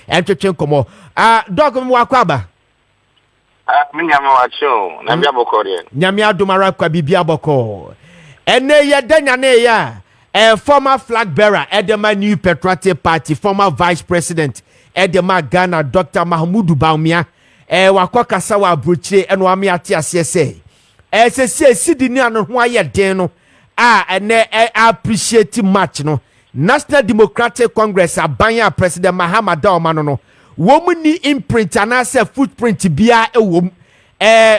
entwetwe komo dog mo akwaba Nyame wacho na bia bokore nyame adomara kwa bibia boko ene ye danya ne ya former flag bearer Edema New Patriotic Party former vice president Edema Ghana Dr. Mahmoud Baumia wakwa kasa wa abrochire eno ame ate ase se se Cedi ni ano ho aye den no ene appreciate match no National Democratic Congress abanya president Mahama Dauma no wo ni imprint anase footprint bia ewom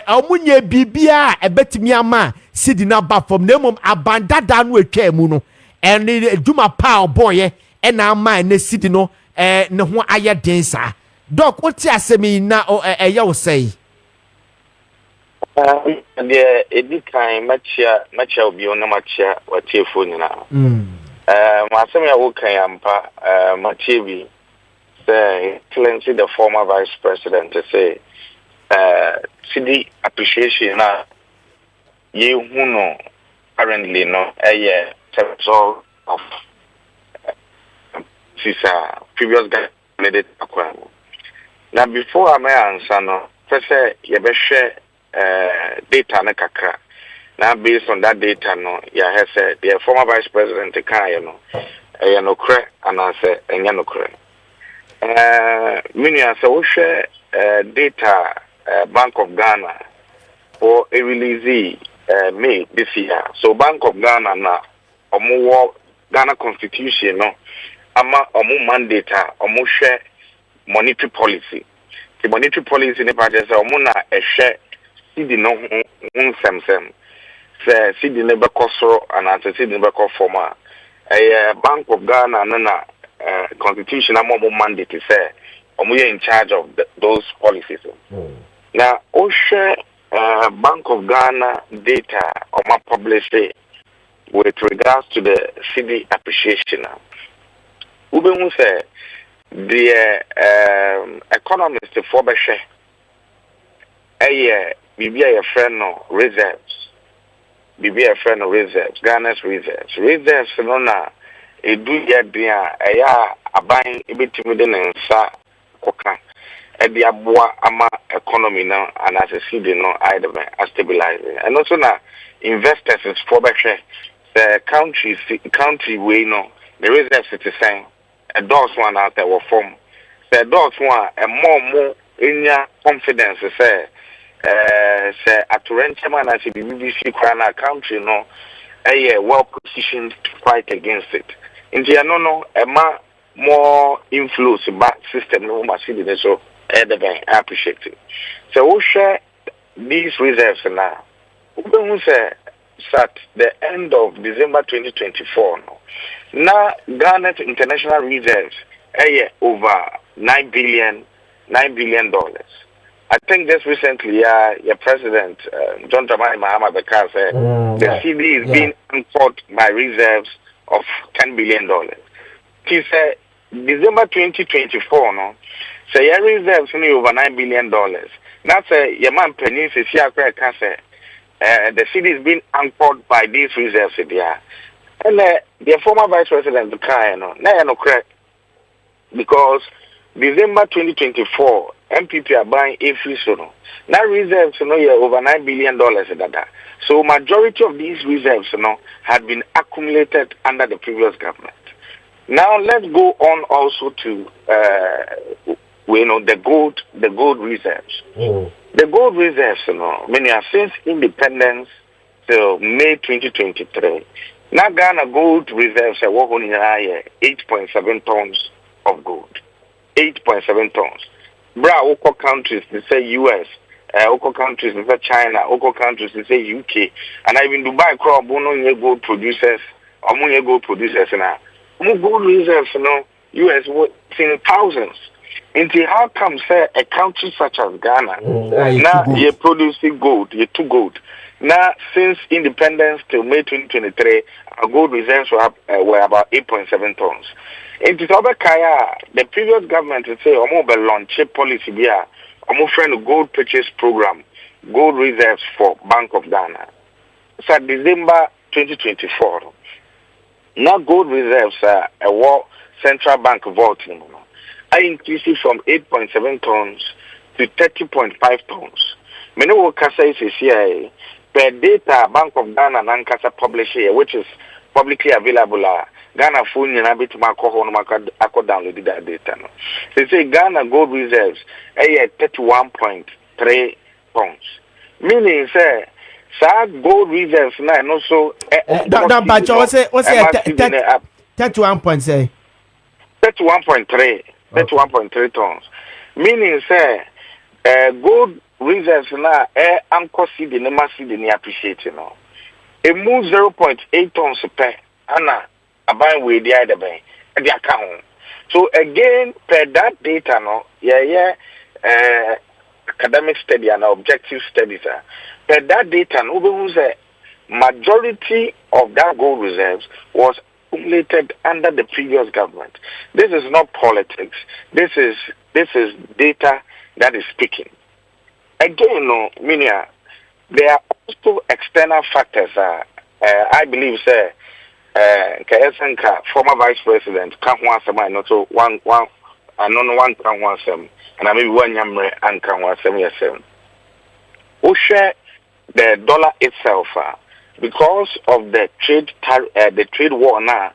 omunye bibia ebetimi ama Cedi na ba from nemom abandada no atwa mu no ene duma pa boye na ama na Cedi no ne ho aye den sa doc oti asemi na eye wo sei the edikan machia obi ona machia watiefo nyina masem ya wo kan ampa machia bi say clearly the former vice president to say Cedi appreciation na ye hu no currently no result of previous candidate akwa. Now before I may answer no say ye be share data na kakra. Now based on that data no ya has said the former vice president kan no kre and answer enya no kre. Meaning say we share data Bank of Ghana for a release May this year. So Bank of Ghana na omo Ghana Constitution no ama omo mandate omo share monetary policy. The monetary policy ne party say omo na share Cedi no nsem say Cedi ne be kosoro and Cedi ne be ko former Bank of Ghana na constitution omo mandate say omo in charge of those policies. Now, OSHA Bank of Ghana data on publish with regards to the Cedi appreciation. Ube say the economist for Beshe Bibi a friend no reserves. Bibi a friend no reserves, Ghana's reserves. Reserves no na do ya dia abang ibitimiden and sa koka. The abua ama economy now and as a Cedi no either stabilizing and also now investors is for the country way no the reserves it is saying a doors one out there will form the doors one and more in your confidence say at Renchaman as the BBC Krana country no well positioned to fight against it. In the no more influence back system no more Cedi so the bank appreciate it. So we share these reserves now. We say at the end of December 2024 now Ghana international reserves over $9 billion. I think just recently your president John Dramani Mahama Bekar said the Cedi is being anchored by reserves of $10 billion. He said December 2024 no say your reserves only over $9 billion. That's your man penny says here the Cedi is being anchored by these reserves there. And the former vice president no correct because December 2024 NPP are buying a free sono. Now reserves over $9 billion dada. So majority of these reserves had been accumulated under the previous government. Now let's go on also to the gold reserves. The gold reserves, since independence till May 2023. Now Ghana gold reserves are 8.7 tons of gold. 8.7 tons. Oko countries, they say US, Oko countries, they say China, Oko countries, they say UK, and even Dubai crop gold producers, gold producers now. Gold reserves, US in thousands. Until how come say a country such as Ghana now you're producing gold, you're too gold. Now since independence till May 2023, our gold reserves were about 8.7 tons. In the previous government would say launch a policy here, friend a gold purchase program, gold reserves for Bank of Ghana. So December 2024. Now gold reserves are a central bank vault. I increased it from 8.7 tons to 30.5 tons. Many workers say here per data Bank of Ghana and Ankasa publish here, which is publicly available. Ghana phone and a bit more download that data. No. They say Ghana gold reserves are 31.3 tons. Meaning, say, gold reserves now and also. But what's it? 31 point say? 31.3. 31.3 tons. Meaning, say, gold reserves now anchor seed in the mass seed in appreciate, you know. It moves 0.8 tons per Anna. A buy with the other bank at the account. So again, per that data, no, academic study and objective studies, per that data, no, who's a majority of that gold reserves was accumulated under the previous government. This is not politics. This is data that is speaking. Again, no, Minia, there are also external factors. I believe, sir. Kessben, former vice president, can't want some, not so one, and no one can want some, and I mean 1 Nyame and can want some, yes, who share the dollar itself, because of the trade war now,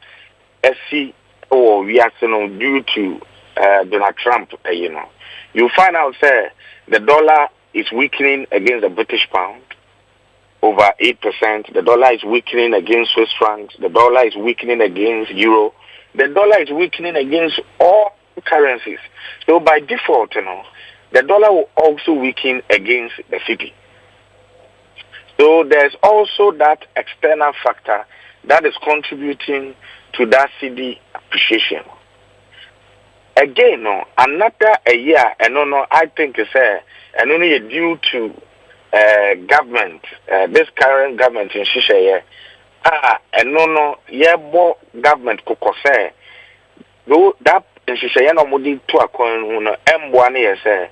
SC or we are due to Donald Trump, you know, you find out, sir, the dollar is weakening against the British pound. Over 8%. The dollar is weakening against Swiss francs. The dollar is weakening against euro. The dollar is weakening against all currencies. So by default, you know, the dollar will also weaken against the cedi. So there's also that external factor that is contributing to that cedi appreciation. Again, no, another a year, and no, I think it's and only due to government, this current government in Shisha, and no, government kokose. Though that in Shisha no modi to a coin M1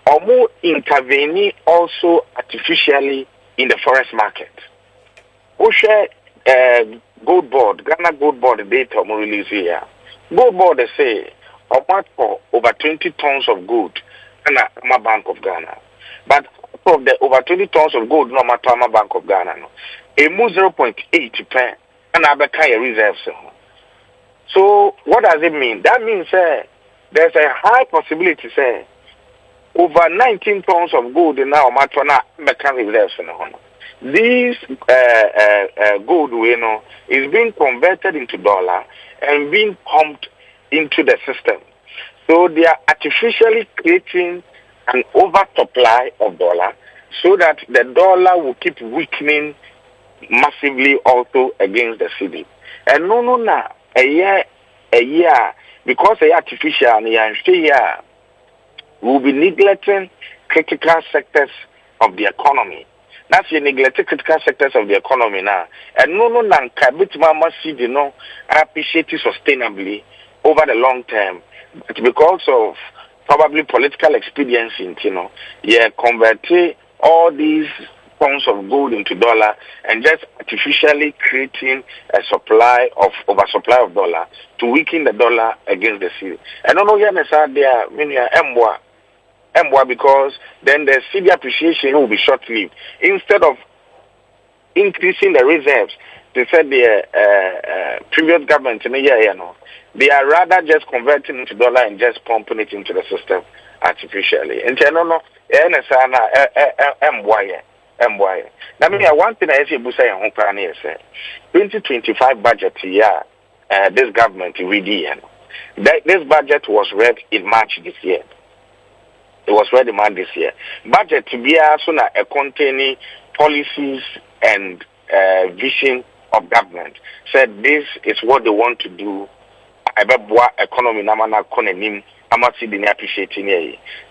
or more intervening also artificially in the forest market. Who share gold board, Ghana gold board data more release here. Gold board they say for over 20 tons of gold and a Bank of Ghana. But of the over 20 tons of gold, no matter Bank of Ghana, no, it moves 0.8 per and Abakaya reserves. So what does it mean? That means there's a high possibility over 19 tons of gold now matter Abakaya reserves. These gold, is being converted into dollar and being pumped into the system. So they are artificially creating an oversupply of dollar so that the dollar will keep weakening massively also against the cedi. And no, a year, because they are artificial and here, we will be neglecting critical sectors of the economy. That's the neglected critical sectors of the economy now. And no, bit mama cedi no appreciate it sustainably over the long term. But because of probably political expediency, converting all these tons of gold into dollar and just artificially creating a oversupply of dollar to weaken the dollar against the cedi. And there, because then the cedi appreciation will be short-lived. Instead of increasing the reserves, they said the previous government in the year, they are rather just converting into dollar and just pumping it into the system artificially. And now, one thing I say, 2025 budget here, this government really, this budget was read in March this year. It was read in March this year. Budget to be also containing policies and vision of government. Said this is what they want to do. Economy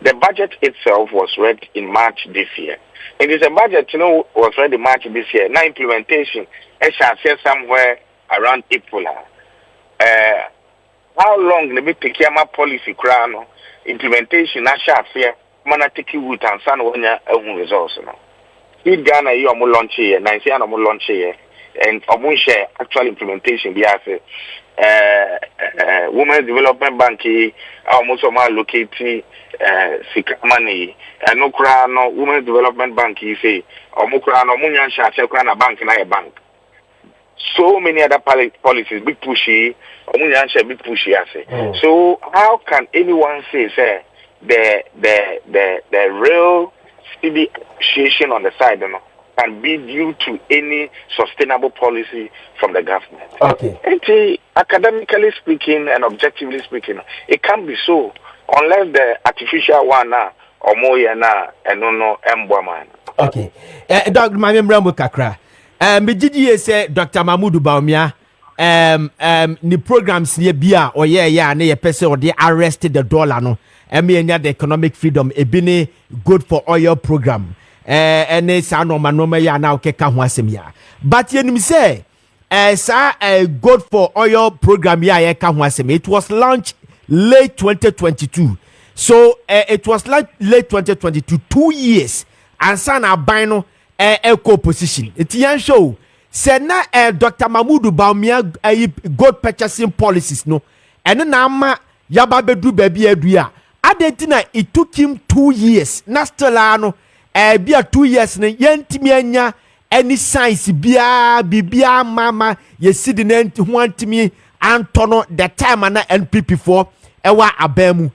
the budget itself was read in March this year. It is a budget, was read in March this year. Now implementation, I shall say somewhere around April. How long the big policy crown implementation? I shall say, manatiki wood and san when your results. If Ghana you are launch here, Nigeria more launch here, and share actual implementation. Women's Development Bank almost allocating money and no crown no Women's Development Bank say or mukra no munyan sha na bank na a bank. So many other policies big pushy or munyan sha big pushy ase. So how can anyone say the real steady appreciation on the side, you know, can be due to any sustainable policy from the government? Okay. And academically speaking and objectively speaking, it can't be so unless the artificial one or more na and no emboman. Okay. Dr. Mame Mrambo kakra. Me say Dr. Mahmoud Bawumia ni programs ne bia or yeah na ye pese or they arrested the dollar no. The economic freedom ebine good for oil program. And sa normal ya na okeka ho asem ya. But yenim say good for oil program ya ka ho asem. It was launched late 2022. So it was like late 2022, 2 years. And son aban no eco position. It yan show say na Dr. Mahmoud Bawumia gold purchasing policies no. And na ma yaba bedu baby adua. Adentina it took him 2 years. Na still ano bia 2 years ne yentimi anya any science bia mama yesidi na ntimi antono the time na NPP for ewa abamu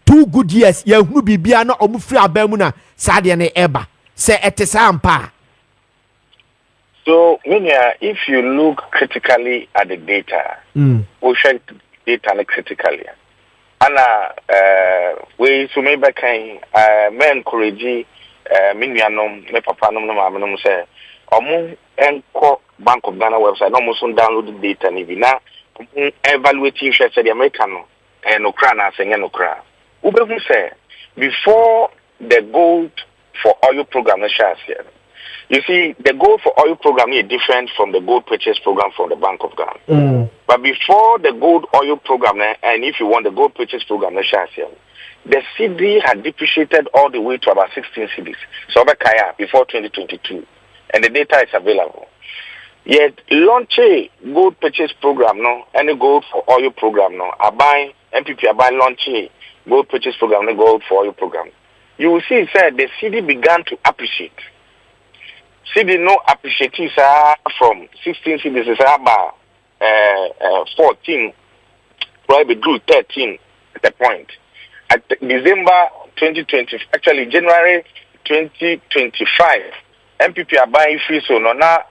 2 good years ye hunu bibia na omufri abamu na sade ne eba se etesa ampa. So if you look critically at the data, we check data critically. Ana we so maybe can men encourage minuanom me papa nom no ma nom say omo enko Bank of Ghana website no mo so download the data ni bi na evaluating share the American no no kra na say no kra ubehu say before the gold for oil program na share here. You see, the gold for oil program is different from the gold purchase program from the Bank of Ghana. But before the gold oil program, and if you want the gold purchase program, the Cedi had depreciated all the way to about 16 cedis. So before 2022, and the data is available. Yet launch a gold purchase program, no, any gold for oil program, no. I buy NPP, I buy launch a gold purchase program, no gold for oil program. You will see, sir, the Cedi began to appreciate. Cedi no appreciative from 16 cities is about 14, probably grew 13 at the point. At December 2020, actually January 2025, MPP are buying free so no now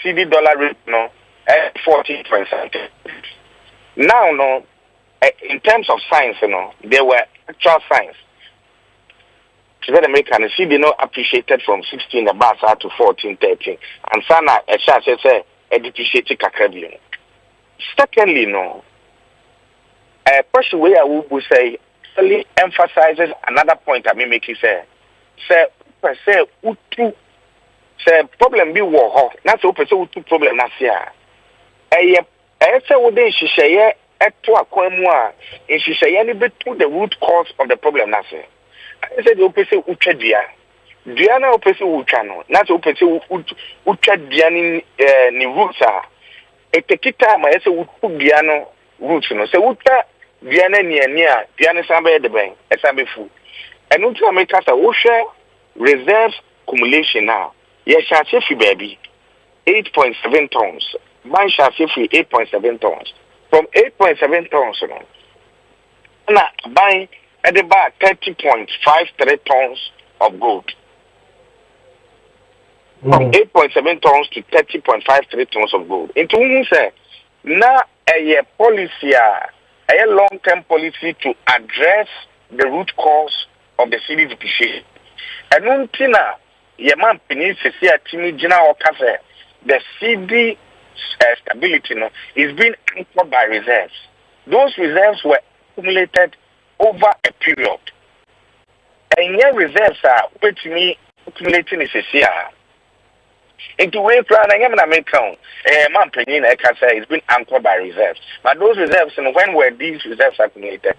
Cedi dollar rate no 14%. Now no in terms of science, you know, there were actual science. The American Cedi no appreciated from 16 about to 14, 13. And sana a chance say a depreciated kakabio. Secondly, no, a person where I would say really emphasizes another point I may make you say utu say problem be war not so person utu problem na sia. Say within shishaye to akwamua in shishaye ni betu the root cause of the problem na sia. I said the opposite uchadia. Diana opposite uchano. Not opposite uchadia ni roots are. Etekita ma yese ubiano roots no. Se uta diana niya diana sambe de ben. Esambe fu. And uta make us a reserves accumulation now. Yes, shall say baby 8.7 tons. Mine shall say 8.7 tons. From 8.7 tons no. Na buying at about 30.53 tons of gold. From 8.7 tons to 30.53 tons of gold. Into whom say now a policy, a long-term policy to address the root cause of the Cedi depreciation. And untina Yaman Penis see a Timmy Jina or Cafe, the Cedi stability no, is being anchored by reserves. Those reserves were accumulated over a period. And your reserves are which me accumulating is a year. Into way plan I am an American man penny I can say it's been anchored by reserves. But those reserves and when were these reserves accumulated?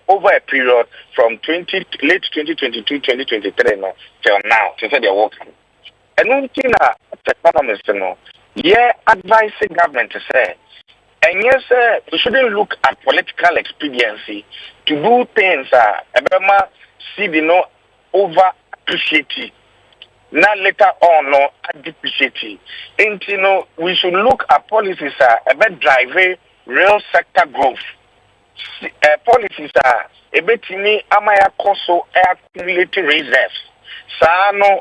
Over a period from late 2022, 2023 no, till now, to say they're working. And one thing the economists know, yeah, advising government to say And yes, we shouldn't look at political expediency to do things Ebema see the no over appreciate it. Now later on no depreciate it. And you know, we should look at policies about driving real sector growth. Policies ebetimi amaya koso accumulating reserves. Sa no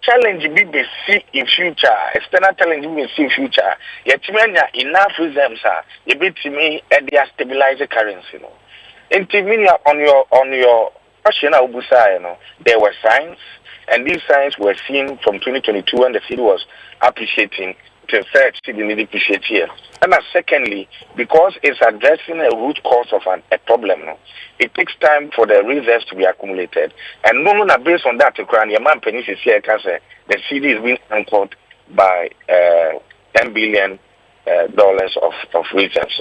challenge be see in future, external challenge be see in future. Yetimenya enough reserves ebetimi and they stabilize the currency no. Intimini on your question Ubusa, you know, there were signs, and these signs were seen from 2022 when the city was appreciating to third city need appreciate here. And secondly, because it's addressing a root cause of a problem, no, it takes time for the reserves to be accumulated. And no, based on that, your man Penis is here can say the city is being anchored by $10 billion of reserves.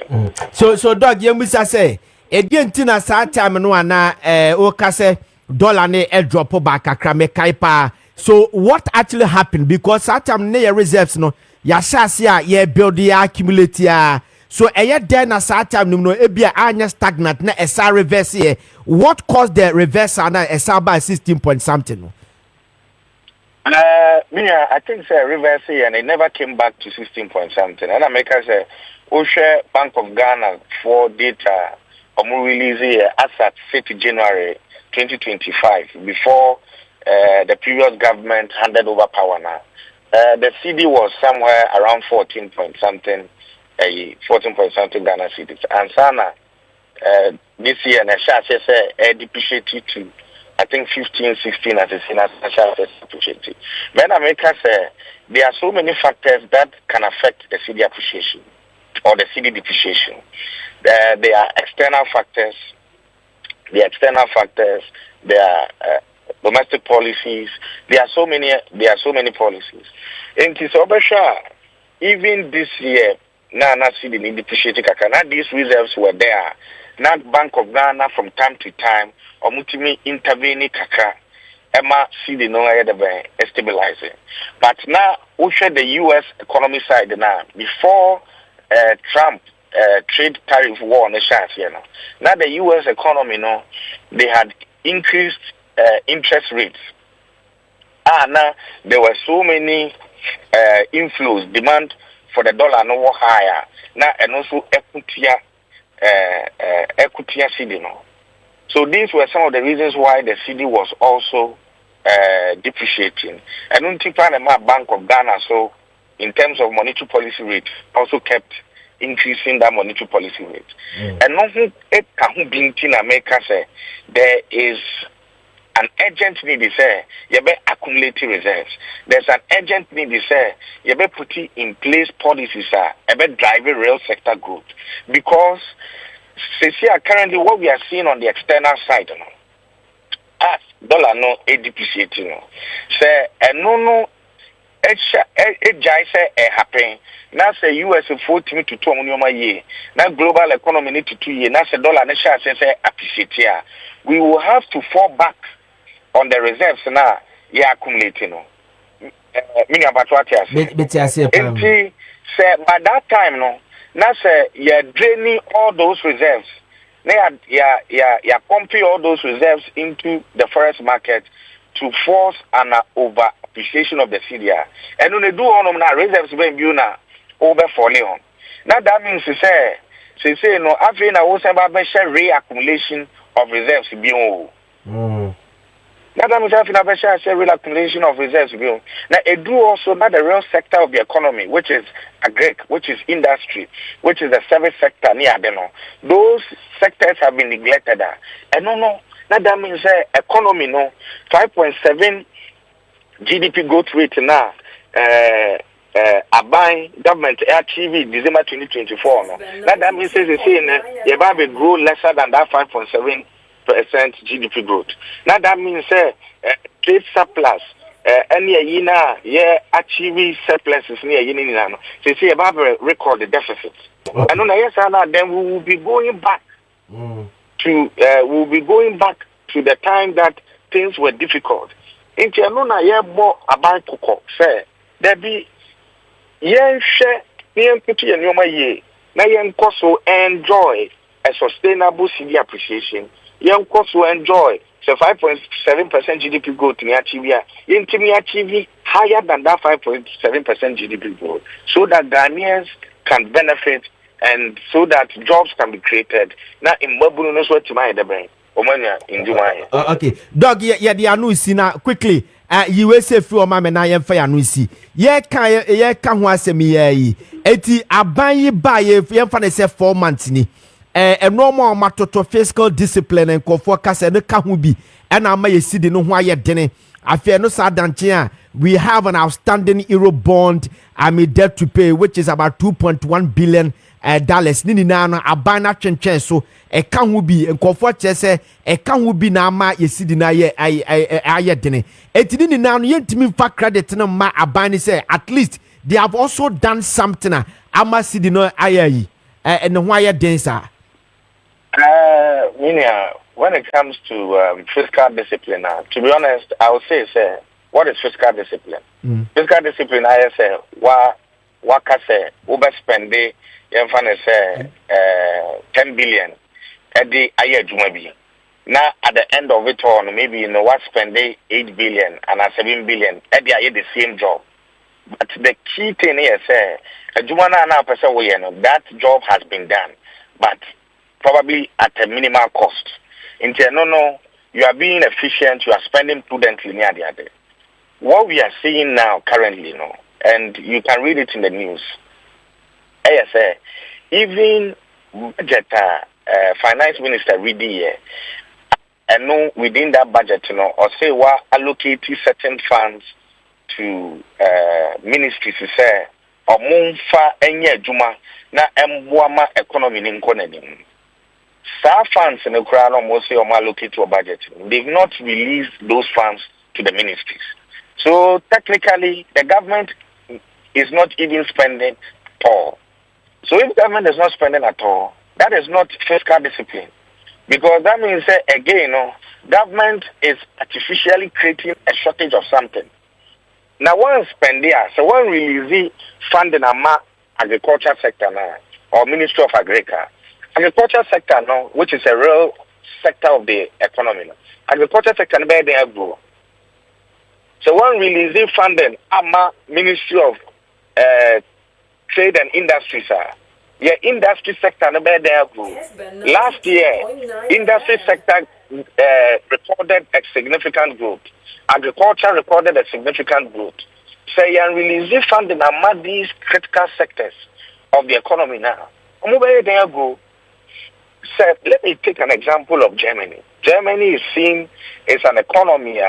So dog, you must say. Edientina sa time no ana o ka say dollar ne drop back akra me kaipa. So what actually happened? Because that time ne your reserves no ya shase a ye build ya accumulate ya. So there na sa time no ebia anya stagnant na esa reverse here. What caused the reverse na esa by 16 point something? I think say reverse here and it never came back to 16 point something. And I make us say Osha Bank of Ghana for data release as at 5th January 2025 before the previous government handed over power now. The CD was somewhere around 14 point something Ghana cedis. And Sana this year and I depreciated to I think 15, 16 as a senior depreciated. But America say there are so many factors that can affect the CD appreciation or the CD depreciation. There are external factors. There are domestic policies. There are so many policies. And even this year, now see the need depreciating. Now these reserves were there. Now Bank of Ghana from time to time, or multi intervening kaka. Emma see the no stabilizing. But now we share the US economy side now. Before Trump trade tariff war on the shares, you know. Now the US economy, no, they had increased interest rates. Now there were so many inflows, demand for the dollar no higher. Now and also equity CD, no. So these were some of the reasons why the CD was also depreciating. I don't think Bank of Ghana, so in terms of monetary policy rate, also kept increasing that monetary policy rate. And nothing it can be in America say there is an urgent need to say you be accumulating reserves. There's an urgent need to say you be putting in place policies about driving real sector growth. Because currently what we are seeing on the external side, you know, as dollar no depreciating, no. Say no it happen. Now say US 40 to 2 million year. Now global economy need to 2 years. Now say dollar na share say appreciate here. We will have to fall back on the reserves now. Yeah, accumulating. No. Meaning about what you say. Say by that time no. Now say you're draining all those reserves. Now you're pumping all those reserves into the forex market to force an over appreciation of the CDR. And when they do on them reserves when you now over falling on. Now that means to say no after na also about reaccumulation of reserves beyond. Now that means after na reaccumulation of reserves beyond. Now it do also not the real sector of the economy, which is agric, which is industry, which is the service sector near them. Those sectors have been neglected. And no. Now that means economy no 5.7 GDP growth rate now. Buying government achieve December 2024. No, that means you grow lesser than that 5.7% GDP growth. Now that means trade surplus. Any achieve surpluses near yin. They say about record the deficit. Okay. And on then we will be going back to the time that things were difficult. Into no na more about say there be share Near put your new ye. Now young so enjoy a sustainable city appreciation. Young so enjoy so 5.7% GDP growth in Achivia. In Achieve higher than that 5.7% GDP growth. So that Ghanaians can benefit and so that jobs can be created. Now in Babu knows what to mind the brain. Okay, dog, yeah, the Anusina quickly. You will say through my man, I am fair Anusi. Ye can was a me eti abayi buy if you say 4 months ni. A normal matter to fiscal discipline and co-focus and the kahubi and I may see the no why yet dinner. I fear no sadantia. We have an outstanding euro bond. Debt to pay, which is about $2.1 billion. Dollars nini na abana chenchen so e kan ho bi nkofo chese e kan ho bi na ma yesidi na ye aye dene etini ni na no yentimi fa credit no ma abani say at least they have also done something ama sidi no aye yi and ho aye den sa when it comes to fiscal discipline to be honest I would say what is fiscal discipline? Fiscal discipline I say wa ka say overspend say 10 billion at the aye jumabi. Now at the end of it all, maybe what spend 8 billion and 7 billion at the aye the same job. But the key thing here say jumana na person we that job has been done, but probably at a minimal cost. No, you are being efficient, you are spending prudently near the other. What we are seeing now currently, and you can read it in the news. Even budget finance minister reading here and no within that budget or say what allocating certain funds to ministries to say or monfa enye juma na emboama economy ni nkonenim sa funds in the crown almost say allocate to a budget. They've not released those funds to the ministries, so technically the government is not even spending at all. So if government is not spending at all, that is not fiscal discipline. Because that means, again, government is artificially creating a shortage of something. Now, one spend there, so one release funding a agriculture sector now, or Ministry of Agriculture. Agriculture sector now, which is a real sector of the economy. Agriculture sector where they grow. So one release funding a Ministry of Trade and Industry, sir. Yeah, industry sector no better there. Last year, industry sector recorded a significant growth. Agriculture recorded a significant growth. So you release funding among these critical sectors of the economy now. So let me take an example of Germany. Germany is seen as an economy,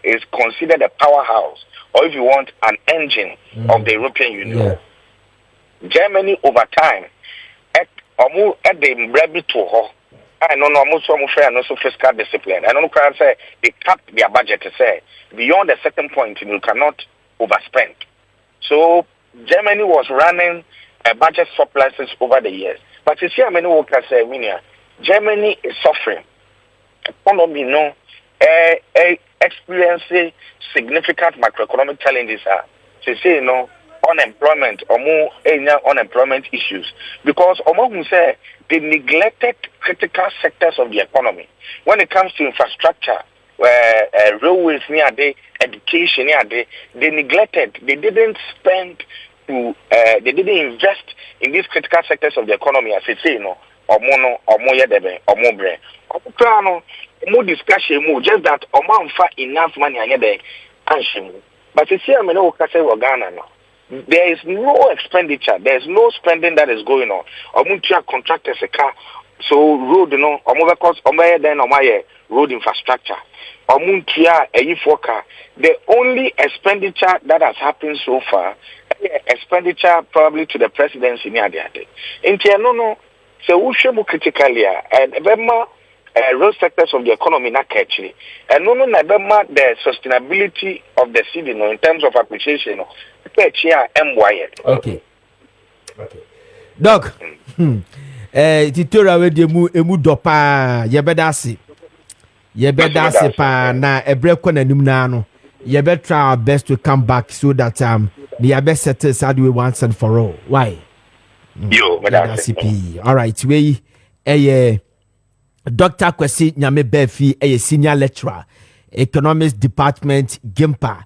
is considered a powerhouse, or if you want, an engine of the European Union. Yeah. Germany over time at the rabbit to her. I know almost some fair and also fiscal discipline. I don't can say they cap their budget to say beyond a certain point you cannot overspend. So Germany was running a budget surpluses over the years. But you see how many workers say Germany is suffering. Economy experiencing significant macroeconomic challenges so say unemployment or more unemployment issues because who say they neglected critical sectors of the economy when it comes to infrastructure railways near day education near day they neglected they didn't spend to they didn't invest in these critical sectors of the economy as they say or more yedebe or more bre or more discussion more just that or more enough money and but you see I mean Ghana now. There is no expenditure. There is no spending that is going on. Omuntia contractors a car, so road because road infrastructure. Omuntia a car. The only expenditure that has happened so far, expenditure probably to the presidency near the other. So we should look critically and real sectors of the economy not actually. And the sustainability of the city in terms of appreciation. Okay. Doc. Titora we de emu dopa yebedase. Yebedase pa na ebreko nanim na no. Yebe try our best to come back so that the best settle sad way once and for all. Why? Yo, but that's it. All right, we Dr. Kwasi Nyame Baafi, a senior lecturer, economics department, GIMPA.